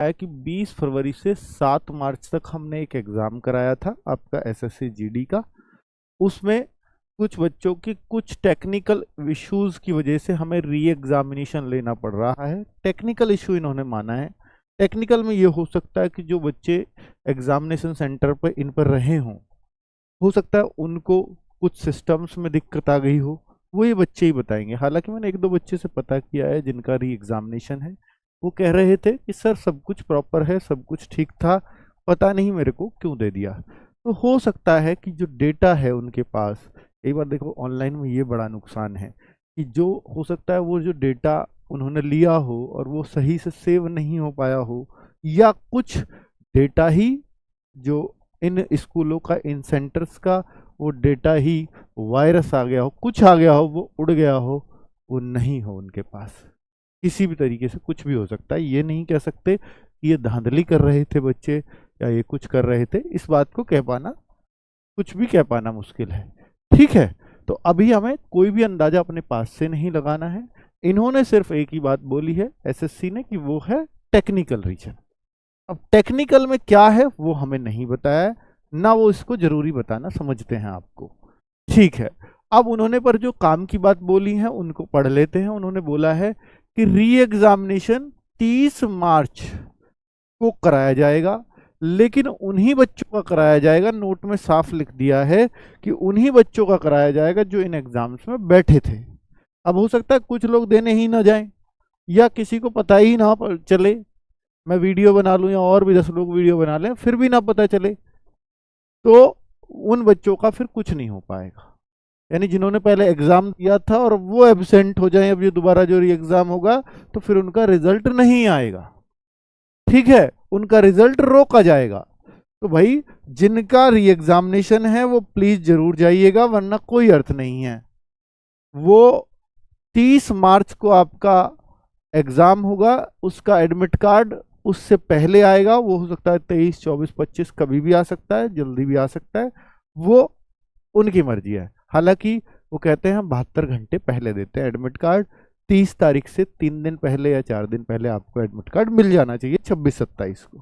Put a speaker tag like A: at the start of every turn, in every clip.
A: है कि 20 फरवरी से 7 मार्च तक हमने एक एग्ज़ाम कराया था आपका एसएससी जीडी का। उसमें कुछ बच्चों की कुछ टेक्निकल इश्यूज की वजह से हमें री एग्जामिनेशन लेना पड़ रहा है। टेक्निकल इशू इन्होंने माना है। टेक्निकल में ये हो सकता है कि जो बच्चे एग्जामिनेशन सेंटर पर इन पर रहे हों, हो सकता है उनको कुछ सिस्टम्स में दिक्कत आ गई हो, वो ये बच्चे ही बताएंगे। हालांकि मैंने एक दो बच्चे से पता किया है जिनका री एग्जामिनेशन है, वो कह रहे थे कि सर सब कुछ प्रॉपर है, सब कुछ ठीक था, पता नहीं मेरे को क्यों दे दिया। तो हो सकता है कि जो डेटा है उनके पास, एक बार देखो ऑनलाइन में ये बड़ा नुकसान है कि जो हो सकता है वो जो डेटा उन्होंने लिया हो और वो सही से सेव नहीं हो पाया हो, या कुछ डेटा ही जो इन स्कूलों का, इन सेंटर्स का वो डेटा ही वायरस आ गया हो, कुछ आ गया हो, वो उड़ गया हो, वो नहीं हो उनके पास। किसी भी तरीके से कुछ भी हो सकता है। ये नहीं कह सकते कि ये धांधली कर रहे थे बच्चे या ये कुछ कर रहे थे, इस बात को कह पाना, कुछ भी कह पाना मुश्किल है। ठीक है, तो अभी हमें कोई भी अंदाजा अपने पास से नहीं लगाना है। इन्होंने सिर्फ एक ही बात बोली है एसएससी ने कि वो है टेक्निकल रीजन। अब टेक्निकल में क्या है वो हमें नहीं बताया है, ना वो इसको जरूरी बताना समझते हैं आपको। ठीक है, अब उन्होंने पर जो काम की बात बोली है उनको पढ़ लेते हैं। उन्होंने बोला है कि री एग्जामिनेशन 30 मार्च को कराया जाएगा, लेकिन उन्हीं बच्चों का कराया जाएगा। नोट में साफ लिख दिया है कि उन्हीं बच्चों का कराया जाएगा जो इन एग्जाम्स में बैठे थे। अब हो सकता है कुछ लोग देने ही ना जाएं, या किसी को पता ही ना चले, मैं वीडियो बना लूं या और भी 10 लोग वीडियो बना लें फिर भी ना पता चले, तो उन बच्चों का फिर कुछ नहीं हो पाएगा। यानी जिन्होंने पहले एग्जाम दिया था और वो एब्सेंट हो जाए, अब ये दोबारा जो री एग्जाम होगा तो फिर उनका रिजल्ट नहीं आएगा। ठीक है, उनका रिजल्ट रोका जाएगा। तो भाई जिनका री एग्जामिनेशन है वो प्लीज जरूर जाइएगा, वरना कोई अर्थ नहीं है। वो 30 मार्च को आपका एग्जाम होगा, उसका एडमिट कार्ड उससे पहले आएगा। वो हो सकता है 23, 24, 25 कभी भी आ सकता है, जल्दी भी आ सकता है, वो उनकी मर्जी है। हालांकि वो कहते हैं हम 72 घंटे पहले देते हैं एडमिट कार्ड। 30 तारीख से 3 दिन पहले या 4 दिन पहले आपको एडमिट कार्ड मिल जाना चाहिए, 26-27 को।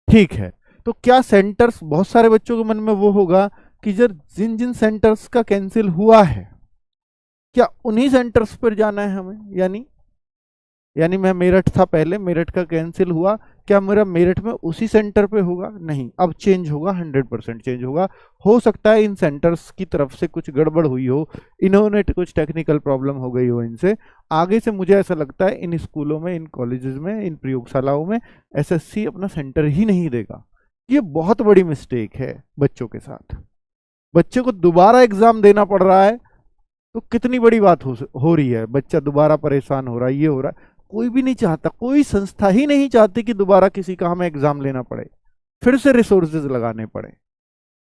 A: ठीक है, तो क्या सेंटर्स, बहुत सारे बच्चों के मन में वो होगा कि जब जिन जिन सेंटर्स का कैंसिल हुआ है, क्या उन्हीं सेंटर्स पर जाना है हमें? यानी मैं मेरठ था पहले, मेरठ का कैंसिल हुआ, क्या मेरा मेरठ में उसी सेंटर पे होगा? नहीं, अब चेंज होगा, 100% चेंज होगा। हो सकता है इन सेंटर्स की तरफ से कुछ गड़बड़ हुई हो, इन्होंने कुछ टेक्निकल प्रॉब्लम हो गई हो इनसे। आगे से मुझे ऐसा लगता है इन स्कूलों में, इन कॉलेजेस में, इन प्रयोगशालाओं में एसएससी अपना सेंटर ही नहीं देगा। ये बहुत बड़ी मिस्टेक है बच्चों के साथ। बच्चे को दोबारा एग्जाम देना पड़ रहा है तो कितनी बड़ी बात हो रही है। बच्चा दोबारा परेशान हो रहा है, ये हो रहा है। कोई भी नहीं चाहता, कोई संस्था ही नहीं चाहती कि दोबारा किसी का हमें एग्जाम लेना पड़े, फिर से रिसोर्सेज लगाने पड़े।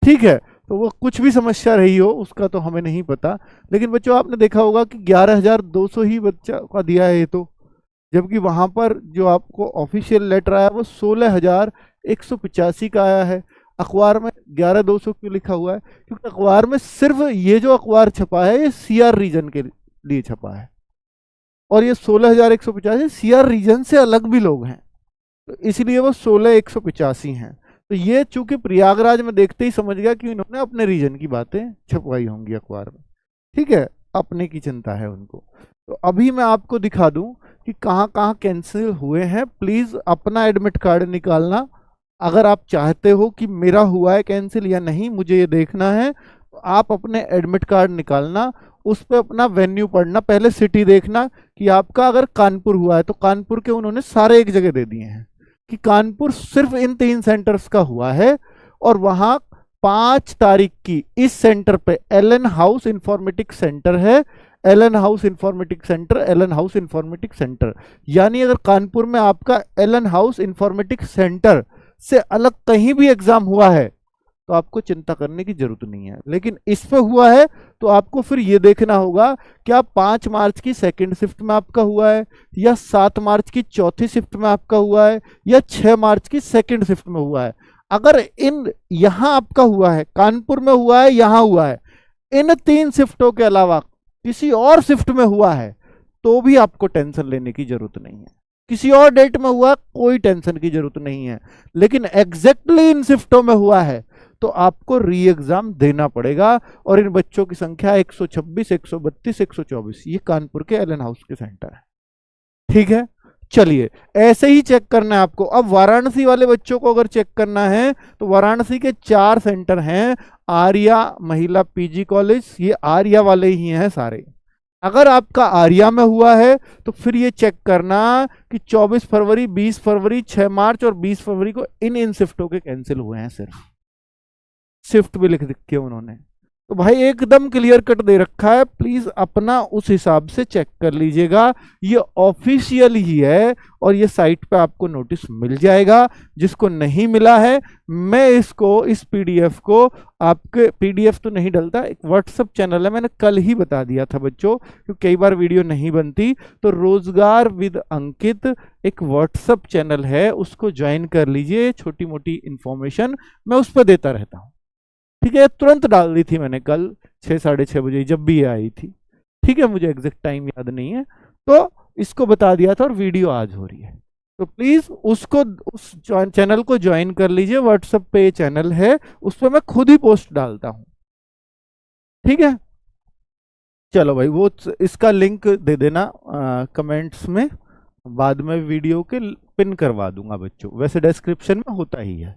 A: ठीक है, तो वो कुछ भी समस्या रही हो उसका तो हमें नहीं पता, लेकिन बच्चों आपने देखा होगा कि 11,200 ही बच्चा का दिया है ये तो, जबकि वहां पर जो आपको ऑफिशियल लेटर आया वो 16,185 का आया है। अखबार में 11,200 क्यों लिखा हुआ है? क्योंकि अखबार में सिर्फ ये जो अखबार छपा है ये सीआर रीजन के लिए छपा है, और ये 16,185 सीआर रीजन से अलग भी लोग हैं, तो इसलिए वो 16,185 हैं। तो ये चूंकि प्रयागराज में देखते ही समझ गया कि इन्होंने अपने रीजन की बातें छपवाई होंगी अखबार में। ठीक है, अपने की चिंता है उनको। तो अभी मैं आपको दिखा दूं कि कहाँ कहाँ कैंसिल हुए हैं। प्लीज अपना एडमिट कार्ड निकालना, अगर आप चाहते हो कि मेरा हुआ है कैंसिल या नहीं, मुझे ये देखना है, तो आप अपने एडमिट कार्ड निकालना, उस पर अपना वेन्यू पढ़ना, पहले सिटी देखना कि आपका अगर कानपुर हुआ है तो कानपुर के उन्होंने सारे एक जगह दे दिए हैं कि कानपुर सिर्फ इन 3 सेंटर्स का हुआ है, और वहां 5 तारीख की इस सेंटर पे एलन हाउस इंफॉर्मेटिक सेंटर है। Allen house informatic centre, Allen house informatic centre, यानी अगर कानपुर में आपका एलन हाउस इंफॉर्मेटिक सेंटर से अलग कहीं भी एग्जाम हुआ है तो आपको चिंता करने की जरूरत नहीं है। लेकिन इस पे हुआ है तो आपको फिर ये देखना होगा क्या 5 मार्च की सेकंड शिफ्ट में आपका हुआ है, या 7 मार्च की चौथी शिफ्ट में आपका हुआ है, या 6 मार्च की सेकंड शिफ्ट में हुआ है। अगर इन यहां आपका हुआ है, कानपुर में हुआ है, यहां हुआ है, इन 3 शिफ्टों के अलावा किसी और शिफ्ट में हुआ है, तो भी आपको टेंशन लेने की जरूरत नहीं है। किसी और डेट में हुआ कोई टेंशन की जरूरत नहीं है, लेकिन एग्जैक्टली इन शिफ्टों में हुआ है तो आपको री एग्जाम देना पड़ेगा। और इन बच्चों की संख्या 126, 132, 124, ये कानपुर के एलन हाउस के सेंटर है। ठीक है, चलिए ऐसे ही चेक करना है आपको। अब वाराणसी वाले बच्चों को अगर चेक करना है तो वाराणसी के 4 सेंटर हैं। आर्या महिला पीजी कॉलेज, ये आर्या वाले ही हैं सारे। अगर आपका आर्या में हुआ है तो फिर ये चेक करना कि 24 फरवरी, 20 फरवरी, 6 मार्च और 20 फरवरी को इन शिफ्टों के कैंसिल हुए हैं। सिर्फ शिफ्ट भी लिख के उन्होंने, तो भाई एकदम क्लियर कट दे रखा है। प्लीज अपना उस हिसाब से चेक कर लीजिएगा। ये ऑफिशियल ही है और ये साइट पे आपको नोटिस मिल जाएगा। जिसको नहीं मिला है, मैं इस पीडीएफ को आपके, पीडीएफ तो नहीं डलता, एक व्हाट्सएप चैनल है, मैंने कल ही बता दिया था बच्चों, क्योंकि कई बार वीडियो नहीं बनती। तो रोजगार विद अंकित एक व्हाट्सएप चैनल है, उसको ज्वाइन कर लीजिए। छोटी मोटी इंफॉर्मेशन मैं उस पर देता रहता हूँ। ठीक है, तुरंत डाल दी थी मैंने कल 6, 6:30 बजे जब भी ये आई थी। ठीक है, मुझे एग्जैक्ट टाइम याद नहीं है, तो इसको बता दिया था और वीडियो आज हो रही है। तो प्लीज उसको, उस चैनल को ज्वाइन कर लीजिए। व्हाट्सएप पे चैनल है, उस पर मैं खुद ही पोस्ट डालता हूं। ठीक है, चलो भाई, वो इसका लिंक दे देना कमेंट्स में, बाद में वीडियो के पिन करवा दूंगा बच्चों, वैसे डिस्क्रिप्शन में होता ही है।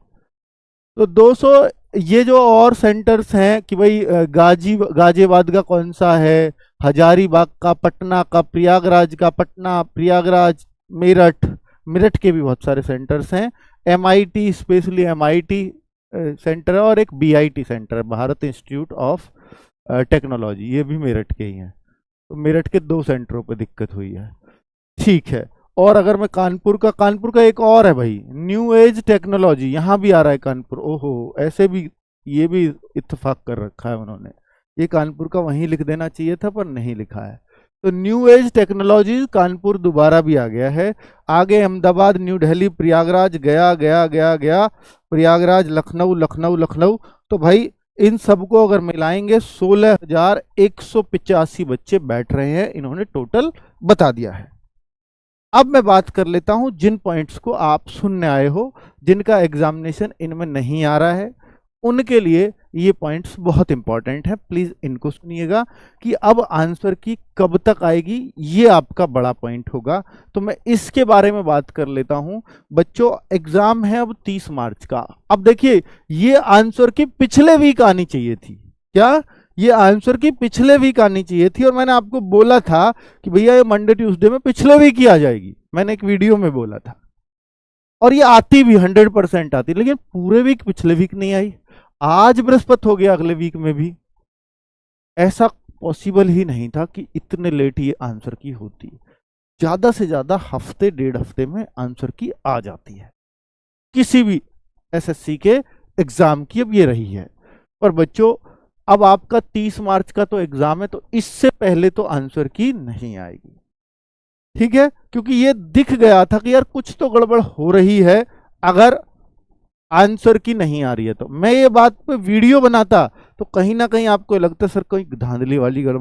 A: तो 200 ये जो और सेंटर्स हैं कि भाई गाजियाबाद का कौन सा है, हजारीबाग का, पटना का, प्रयागराज का, पटना, प्रयागराज, मेरठ, मेरठ के भी बहुत सारे सेंटर्स हैं। एमआईटी, स्पेशली एमआईटी सेंटर है, और एक बीआईटी सेंटर है, भारत इंस्टीट्यूट ऑफ टेक्नोलॉजी, ये भी मेरठ के ही हैं। तो मेरठ के 2 सेंटरों पर दिक्कत हुई है। ठीक है, और अगर मैं कानपुर का एक और है भाई, न्यू एज टेक्नोलॉजी, यहाँ भी आ रहा है कानपुर। ओहो, ऐसे भी ये भी इत्तेफाक कर रखा है उन्होंने। ये कानपुर का वहीं लिख देना चाहिए था पर नहीं लिखा है। तो न्यू एज टेक्नोलॉजी कानपुर दोबारा भी आ गया है। आगे अहमदाबाद, न्यू दिल्ली, प्रयागराज, गया गया गया गया, प्रयागराज, लखनऊ लखनऊ लखनऊ। तो भाई इन सबको अगर मिलाएंगे 16,185 बच्चे बैठ रहे हैं, इन्होंने टोटल बता दिया है। अब मैं बात कर लेता हूं जिन पॉइंट्स को आप सुनने आए हो, जिनका एग्जामिनेशन इनमें नहीं आ रहा है, उनके लिए ये पॉइंट्स बहुत इंपॉर्टेंट है। प्लीज इनको सुनिएगा कि अब आंसर की कब तक आएगी, ये आपका बड़ा पॉइंट होगा। तो मैं इसके बारे में बात कर लेता हूं। बच्चों एग्जाम है अब 30 मार्च का। अब देखिए, ये आंसर की पिछले वीक आनी चाहिए थी। क्या ये आंसर की पिछले वीक आनी चाहिए थी? और मैंने आपको बोला था कि भैया ये मंडे ट्यूसडे में पिछले वीक ही आ जाएगी, मैंने एक वीडियो में बोला था। और ये आती भी 100% आती, लेकिन पूरे वीक पिछले वीक नहीं आई। आज बृहस्पति हो गया, अगले वीक में भी। ऐसा पॉसिबल ही नहीं था कि इतने लेट ये आंसर की होती। ज्यादा से ज्यादा हफ्ते 1.5 हफ्ते में आंसर की आ जाती है किसी भी एसएससी के एग्जाम की। अब ये रही है। पर बच्चों अब आपका 30 मार्च का तो एग्जाम है, तो इससे पहले तो आंसर की नहीं आएगी। ठीक है, क्योंकि ये दिख गया था कि यार कुछ तो गड़बड़ हो रही है अगर आंसर की नहीं आ रही है। तो मैं ये बात पे वीडियो बनाता तो कहीं ना कहीं आपको लगता सर कोई धांधली वाली गड़बड़